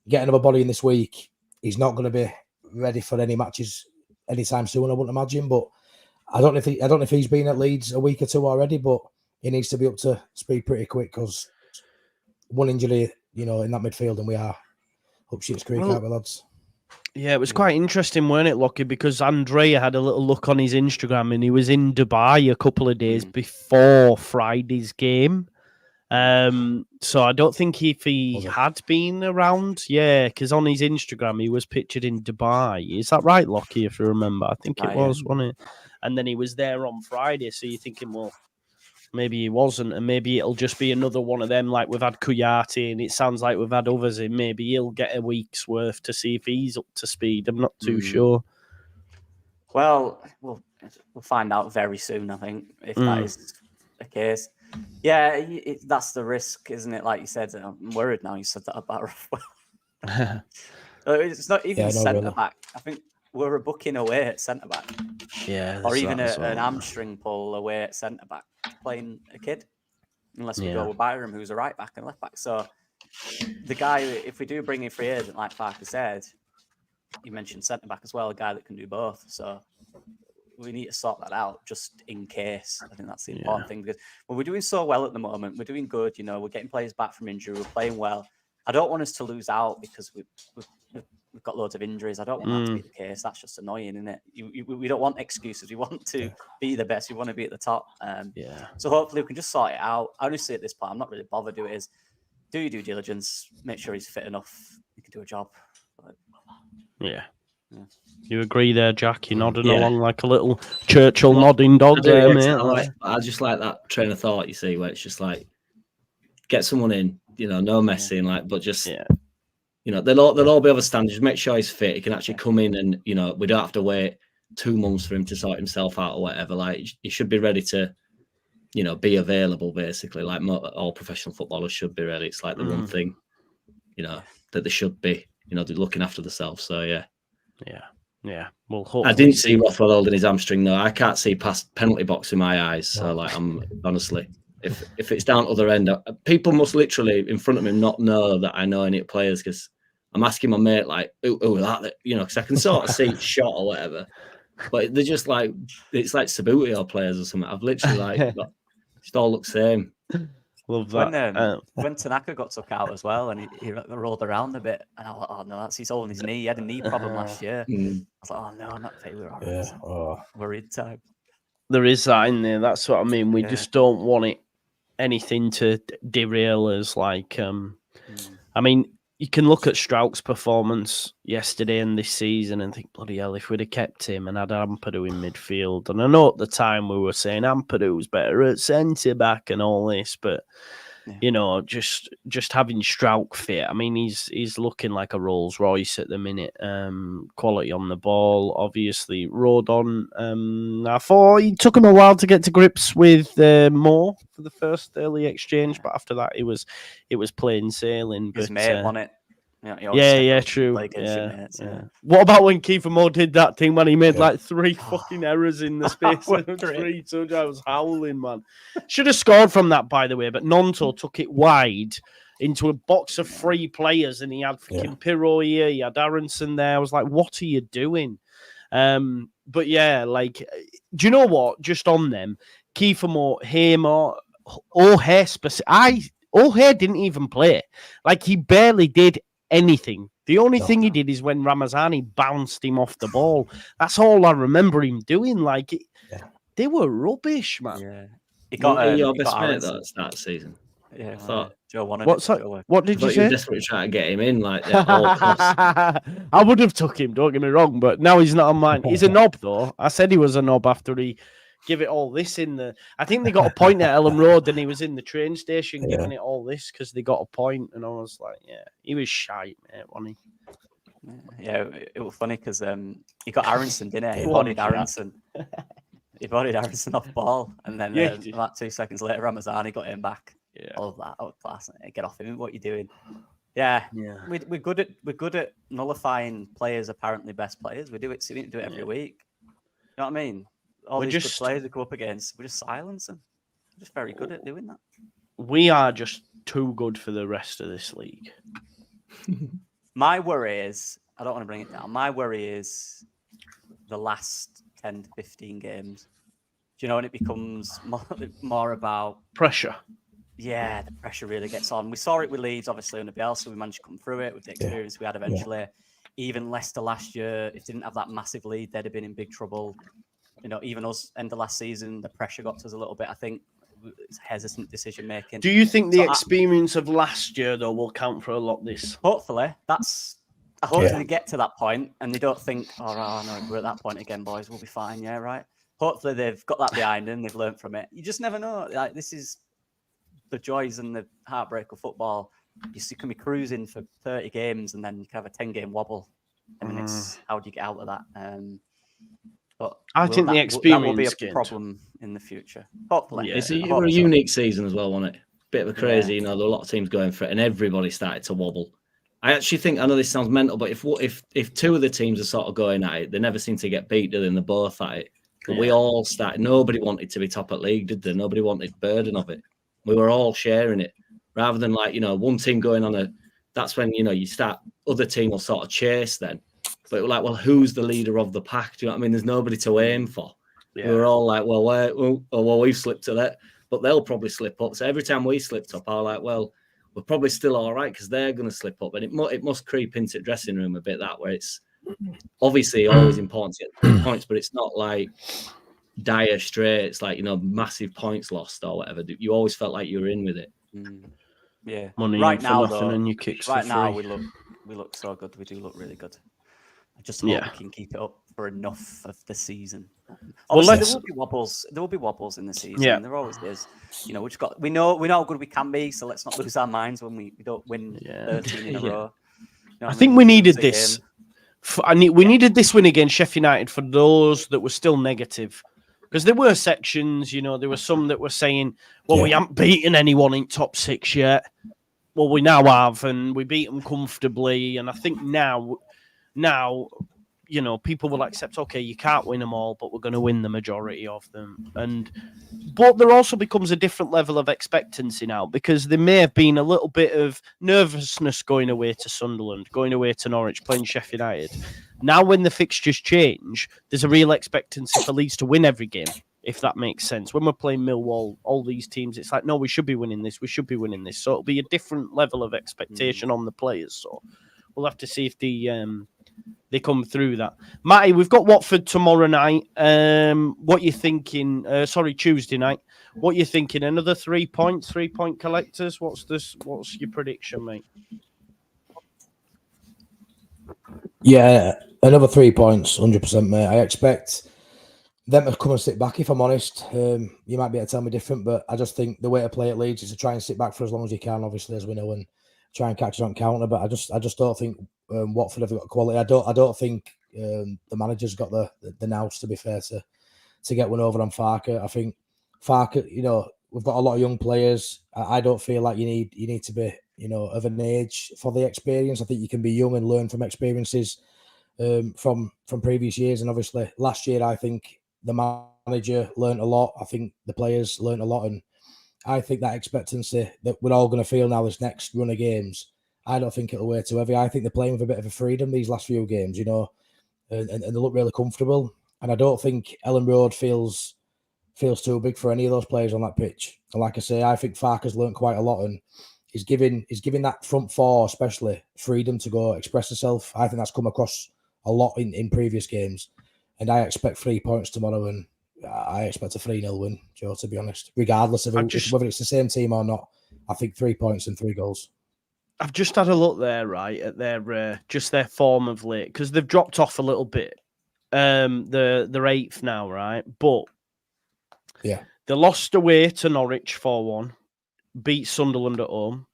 getting another body in this week, he's not going to be ready for any matches anytime soon, I wouldn't imagine. But I don't know if he's been at Leeds a week or two already, but he needs to be up to speed pretty quick, because one injury, you know, in that midfield, and we are up shit's creek, aren't we, lads? Yeah, it was quite interesting, weren't it, Lockie? Because Andrea had a little look on his Instagram, and he was in Dubai a couple of days before Friday's game. So I don't think if he had been around, because on his Instagram he was pictured in Dubai. Is that right, Lockie? If you remember, I think it was, wasn't it? And then he was there on Friday. So you're thinking, well, maybe he wasn't, and maybe it'll just be another one of them. Like we've had Kuyati, and it sounds like we've had others in. Maybe he'll get a week's worth to see if he's up to speed. I'm not too sure. Well, we'll find out very soon, I think, if that is the case. Yeah, that's the risk, isn't it? Like you said, I'm worried now you said that about Rafael. It's not even centre back. I think we're booking away at centre back. Yeah, or even an hamstring pull away at centre back, playing a kid, unless we go with Byram, who's a right back and left back. So the guy, if we do bring in free agent, like Parker said, you mentioned centre back as well, a guy that can do both. So we need to sort that out just in case. I think that's the important thing, because we're doing so well at the moment. We're doing good. You know, we're getting players back from injury. We're playing well. I don't want us to lose out because we've got loads of injuries. I don't want that to be the case. That's just annoying, isn't it? We don't want excuses. We want to be the best. We want to be at the top. So hopefully we can just sort it out. Honestly, at this point, I'm not really bothered who it is. Do your due diligence. Make sure he's fit enough. He can do a job. Yeah. You agree there, Jack? You're nodding along like a little Churchill nodding dog there, mate. I just like that train of thought, you see, where it's just like, get someone in, you know, no messing, like, but just, you know, they'll all be other standards. Make sure he's fit. He can actually come in, and, you know, we don't have to wait 2 months for him to sort himself out or whatever. Like, he should be ready to, you know, be available, basically, like all professional footballers should be ready. It's like the one thing, you know, that they should be, you know, they're looking after themselves. So, yeah. Well, I didn't see Rothwell holding his hamstring, though. I can't see past penalty box in my eyes. So, like, I'm honestly, if it's down other end, people must literally in front of me not know that I know any players, because I'm asking my mate, like, who that, you know, because I can sort of see shot or whatever, but they're just like, it's like Sabutio players or something. I've literally like just all look the same. Love that. When Tanaka got took out as well, and he rolled around a bit, and I was like, oh no, he's holding his knee. He had a knee problem last year. I was like, oh no, not Taylor. Worried time. There is that in there. That's what I mean. We just don't want anything to derail us. Like, I mean, you can look at Strauch's performance yesterday and this season and think, bloody hell, if we'd have kept him and had Ampadu in midfield. And I know at the time we were saying Ampadu's better at centre back and all this, but You know, just having Strauch fit. I mean, he's looking like a Rolls Royce at the minute. Quality on the ball, obviously. Rodon. I thought it took him a while to get to grips with Moore for the first early exchange, but after that, it was plain sailing. His but, mate won it. True. Mates, What about when Kiefer Moore did that thing when he made like 3 fucking errors in the space of 3 touchdowns? I was howling, man. Should have scored from that, by the way, but Nonto took it wide into a box of 3 players, and he had fucking Pirro here, he had Aronson there. I was like, what are you doing? But yeah, like, do you know what? Just on them, Kiefer Moore, Hamer, O'Hare O'Hare didn't even play. Like, he barely did anything. The only thing he did is when Ramazani bounced him off the ball. That's all I remember him doing. Like, they were rubbish, man. Yeah. He got your best mate though at start of the season. Yeah, I thought Joe wanted what did you say? You were desperately trying to get him in, like at all costs. I would have took him, don't get me wrong, but now he's not on mine. He's a knob though. I said he was a knob after he give it all this in the. I think they got a point at Ellen Road, and he was in the train station giving it all this because they got a point, and I was like, yeah, he was shite, mate, wasn't he? Yeah, it was funny because he got Aronson, didn't he? He bodied Aronson. He bodied Aronson off ball, and then about 2 seconds later, Ramazani got him back. Yeah, all of that. Oh, class! Get off him. What are you doing? Yeah. We're good at nullifying players. Apparently, best players. We do it. So we do it every week. You know what I mean? All these good players we go up against, we just silence them. We're just very good at doing that. We are just too good for the rest of this league. My worry is, I don't want to bring it down. My worry is the last 10 to 15 games. Do you know when it becomes more about pressure? Yeah, the pressure really gets on. We saw it with Leeds, obviously, under Bielsa. We managed to come through it with the experience we had eventually. Yeah. Even Leicester last year, if they didn't have that massive lead, they'd have been in big trouble. You know, even us, end of last season, the pressure got to us a little bit. I think it's hesitant decision making. Do you think the experience of last year, though, will count for a lot this? Hopefully. I hope they get to that point and they don't think, oh, no, we're at that point again, boys. We'll be fine. Yeah, right. Hopefully they've got that behind them. They've learned from it. You just never know. Like, this is the joys and the heartbreak of football. You can be cruising for 30 games and then you can have a 10-game wobble. I mean, it's how do you get out of that? But I think the experience will be a problem in the future. Hopefully, it's a unique season as well, wasn't it? Bit of a crazy, you know. There were a lot of teams going for it, and everybody started to wobble. I actually think, I know this sounds mental, but if 2 of the teams are sort of going at it, they never seem to get beat, do they? And they're both at it. But we all started. Nobody wanted to be top at league, did they? Nobody wanted burden of it. We were all sharing it, rather than like, you know, one team going on a. That's when, you know, you start. Other team will sort of chase then. But it was like, well, who's the leader of the pack? Do you know what I mean? There's nobody to aim for. Yeah. We were all like, well, we've slipped to that, but they'll probably slip up. So every time we slipped up, I was like, well, we're probably still all right because they're going to slip up. And it must creep into the dressing room a bit that way. It's obviously always important to get points, but it's not like dire straight. It's like, you know, massive points lost or whatever. You always felt like you were in with it. Yeah. Money right now, though, and you kicks right now free. we look so good. We do look really good. I just hope we can keep it up for enough of the season. Obviously, there will be wobbles. There will be wobbles in the season. Yeah. There always is. You know, we know how good we can be. So let's not lose our minds when we don't win 13 in a row. You know I think we needed this. We needed this win against Sheffield United for those that were still negative, because there were sections. You know, there were some that were saying, "Well, we haven't beaten anyone in top 6 yet." Well, we now have, and we beat them comfortably. And I think now, you know, people will accept, okay, you can't win them all, but we're going to win the majority of them. But there also becomes a different level of expectancy now, because there may have been a little bit of nervousness going away to Sunderland, going away to Norwich, playing Sheffield United. Now, when the fixtures change, there's a real expectancy for Leeds to win every game, if that makes sense. When we're playing Millwall, all these teams, it's like, no, we should be winning this. We should be winning this. So it'll be a different level of expectation on the players. So we'll have to see if they come through that. Matty, we've got Watford tomorrow night. What you thinking? Tuesday night. What you thinking? Another 3 points, 3-point collectors? What's your prediction, mate? Yeah, another 3 points, 100%, mate. I expect them to come and sit back, if I'm honest. You might be able to tell me different, but I just think the way to play at Leeds is to try and sit back for as long as you can, obviously, as we know, and try and catch it on counter. But I just don't think Watford have got quality. I don't think the manager's got the nous, to be fair, to get one over on Farke. I think Farke, we've got a lot of young players. I don't feel like you need to be, of an age for the experience. I think you can be young and learn from experiences from previous years. And obviously last year, I think the manager learned a lot. I think the players learned a lot. And I think that expectancy that we're all going to feel now this next run of games, I don't think it'll weigh too heavy. I think they're playing with a bit of a freedom these last few games, and they look really comfortable. And I don't think Ellen Road feels too big for any of those players on that pitch. And like I say, I think Farke's learned quite a lot, and he's giving that front four especially freedom to go express herself. I think that's come across a lot in previous games. And I expect 3 points tomorrow, and I expect a 3-0 win, Joe, to be honest. Regardless of whether it's the same team or not, I think 3 points and 3 goals. I've just had a look there, right, at their just their form of late, because they've dropped off a little bit. They're 8th now, right? But yeah, they lost away to Norwich 4-1, beat Sunderland at home,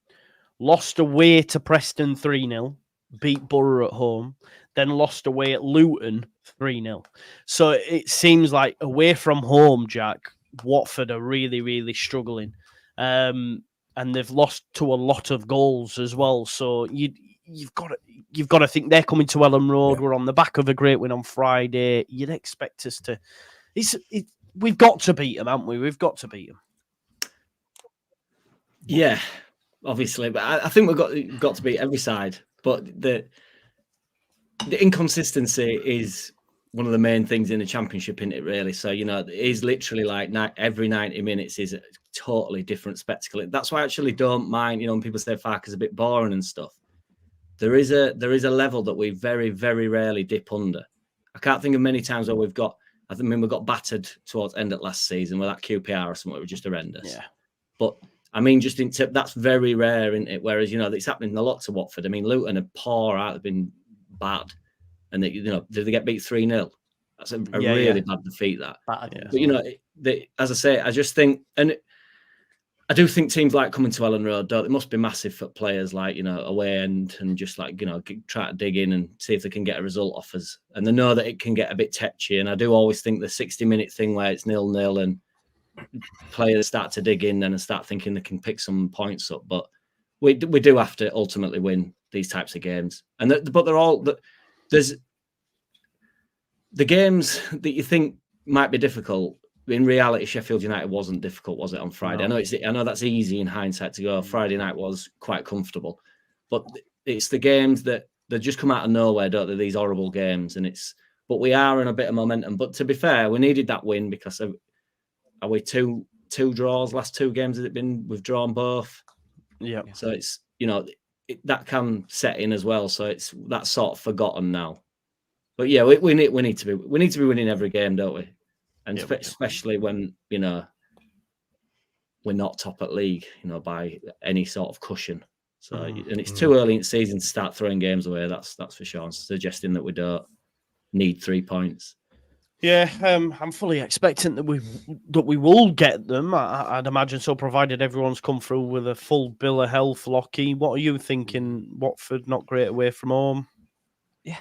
lost away to Preston 3-0, beat Borough at home, then lost away at Luton 3-0. So it seems like away from home, Jack, Watford are really, really struggling. And they've lost to a lot of goals as well. So you've got to think they're coming to Ellen Road. Yeah. We're on the back of a great win on Friday. You'd expect us to. We've got to beat them, haven't we? We've got to beat them. Yeah, obviously, but I think we've got to beat every side. But the inconsistency is one of the main things in the Championship, isn't it, really? So, it is literally like every 90 minutes is a totally different spectacle. That's why I actually don't mind, when people say Farke's a bit boring and stuff. There is a level that we very, very rarely dip under. I can't think of many times where we got battered towards end of last season with that QPR or something. It was just horrendous. Yeah. But, I mean, just in tip, that's very rare, isn't it? Whereas, it's happening a lot to Watford. I mean, Luton are poor out. They've been bad. And did they get beat 3-0? That's a really bad defeat. That, but as I say, I just think, and I do think teams like coming to Ellen Road, it must be massive for players like away and just like try to dig in and see if they can get a result off us. And they know that it can get a bit tetchy. And I do always think the 60-minute thing where it's 0-0 and players start to dig in then and start thinking they can pick some points up. But we do have to ultimately win these types of games. But they're all there's the games that you think might be difficult. In reality, Sheffield United wasn't difficult, was it, on Friday? No. I know that's easy in hindsight to go. Friday night was quite comfortable, but it's the games that just come out of nowhere, don't they? These horrible games, but we are in a bit of momentum. But to be fair, we needed that win because are we two draws? Last 2 games has it been? We've drawn both. Yeah. So it's that can set in as well. So that's sort of forgotten now. But yeah, we need to be winning every game, don't we? And especially when we're not top at league, by any sort of cushion. So and it's too early in the season to start throwing games away. That's for sure. I'm suggesting that we don't need 3 points. Yeah, I'm fully expecting that we will get them. I'd imagine so, provided everyone's come through with a full bill of health. Lockie, what are you thinking? Watford not great away from home. Yeah.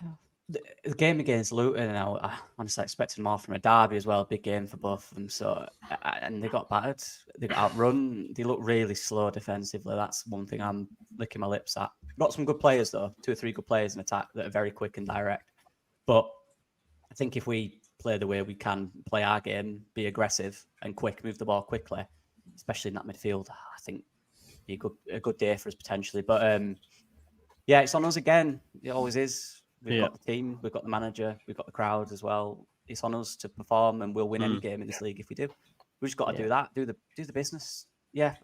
The game against Luton, I honestly expected more from a derby as well. A big game for both of them. So, and they got battered. They got outrun. They look really slow defensively. That's one thing I'm licking my lips at. Got some good players though. 2 or 3 good players in attack that are very quick and direct. But I think if we play the way we can play our game, be aggressive and quick, move the ball quickly, especially in that midfield, I think be a good day for us potentially. But it's on us again. It always is. We've got the team, we've got the manager, we've got the crowd as well. It's on us to perform, and we'll win any game in this league if we do. We just got to do that, do the business. Yeah,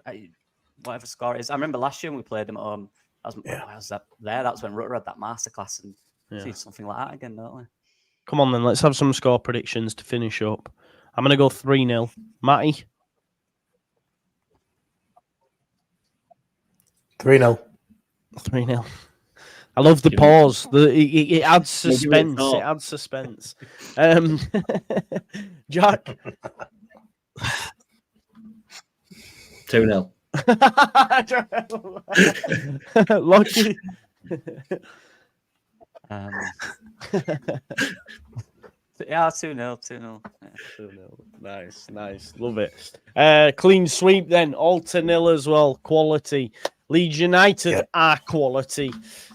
whatever score it is. I remember last year when we played them at home. I was there. That's when Rutter had that masterclass, and see something like that again, don't we? Come on then, let's have some score predictions to finish up. I'm going to go 3-0. Matty? 3-0. 3-0. I love the You know. pause. It adds Maybe we suspense. It thought. adds suspense. Jack. 2-0. Lucky. Yeah, 2-0, 2-0. Yeah. 2-0. Nice. Love it. Clean sweep then. All to nil as well. Quality. Leeds United are quality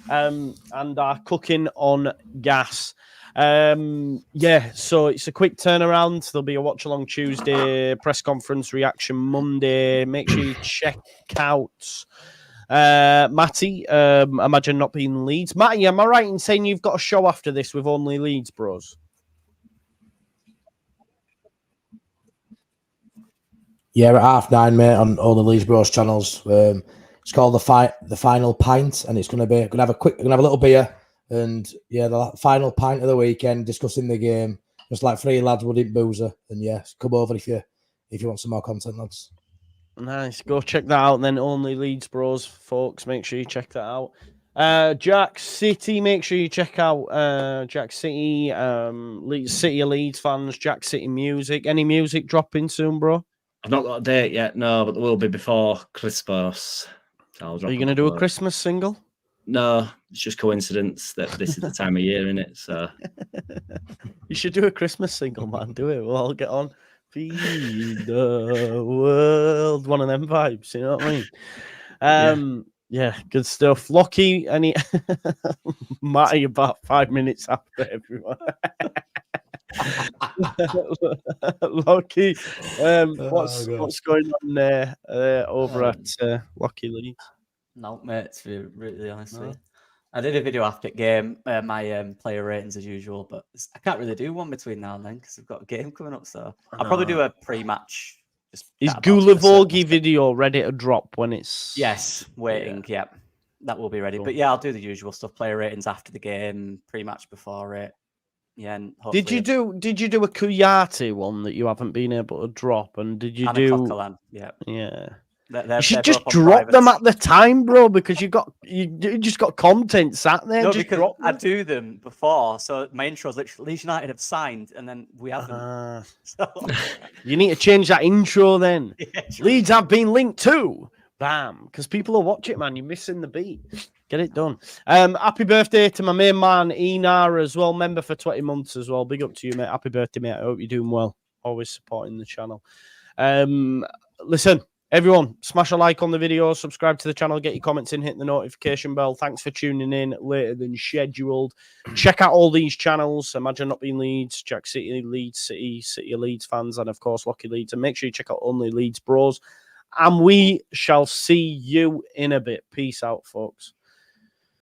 and are cooking on gas. So it's a quick turnaround. There'll be a watch along Tuesday, press conference reaction Monday. Make sure you check out Matty. Imagine not being Leeds. Matty, am I right in saying you've got a show after this with only Leeds bros? Yeah, at 9:30, mate, on all the Leeds Bros channels. It's called the Final Pint, and it's gonna have a little beer, and the final pint of the weekend, discussing the game, just like three lads wouldn't boozer. And come over if you want some more content, lads. Nice, go check that out. Then only Leeds Bros, folks. Make sure you check that out. Jack City, make sure you check out Jack City. Leeds City Leeds fans. Jack City music. Any music dropping soon, bro? I've not got a date yet, no, but there will be before Christmas. So Are you going to do a Christmas single? No, it's just coincidence that this is the time of year, isn't it? So you should do a Christmas single, man. Do it. We'll all get on. Feed the world. One of them vibes, you know what I mean? Yeah, good stuff. Lockie, any Matty about 5 minutes after everyone. Lockie, what's going on there over at Lockie Leeds? No, mate, to be really honest with you. I did a video after game, my player ratings as usual, but I can't really do one between now and then because I've got a game coming up. So I'll probably do a pre-match. Is Gulavogi video ready to drop when it's? Yes, waiting. Yeah, that will be ready. Cool. But yeah, I'll do the usual stuff: player ratings after the game, pre-match before it. Yeah. And did you do a Kuyati one that you haven't been able to drop? And did you do? Coquelin, yeah. You should just drop them at the time, bro, because you just got content sat there. No, just because I do them before, so my intro is literally Leeds United have signed, and then we haven't. So you need to change that intro then. Yeah, Leeds have been linked to, bam, because people will watch it, man. You're missing the beat. Get it done. Happy birthday to my main man Enar as well, member for 20 months as well. Big up to you, mate. Happy birthday, mate. I hope you're doing well. Always supporting the channel. Listen. Everyone, smash a like on the video, subscribe to the channel, get your comments in, hit the notification bell. Thanks for tuning in later than scheduled. Check out all these channels. Imagine Not Being Leeds, Jack City, Leeds City, City Leeds fans, and of course, Lockie Leeds. And make sure you check out Only Leeds Bros. And we shall see you in a bit. Peace out, folks.